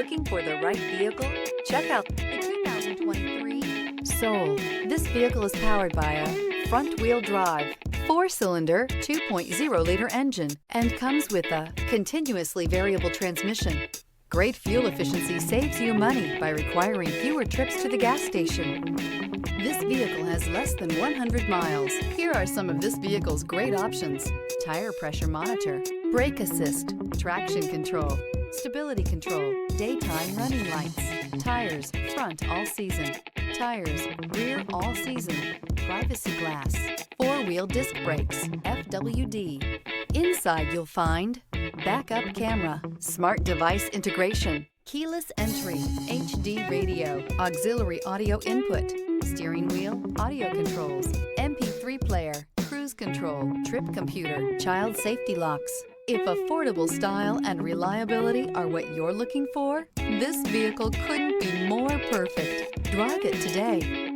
Looking for the right vehicle? Check out the 2023 Soul. This vehicle is powered by a front-wheel drive, 4-cylinder, 2.0-liter engine, and comes with a continuously variable transmission. Great fuel efficiency saves you money by requiring fewer trips to the gas station. This vehicle has less than 100 miles. Here are some of this vehicle's great options: tire pressure monitor, brake assist, traction control, stability control, daytime running lights, tires front all season, tires rear all season, privacy glass, 4-wheel disc brakes, FWD. Inside you'll find backup camera, smart device integration, keyless entry, HD radio, auxiliary audio input, steering wheel audio controls, MP3 player, cruise control, trip computer, child safety locks. If affordable style and reliability are what you're looking for, this vehicle couldn't be more perfect. Drive it today.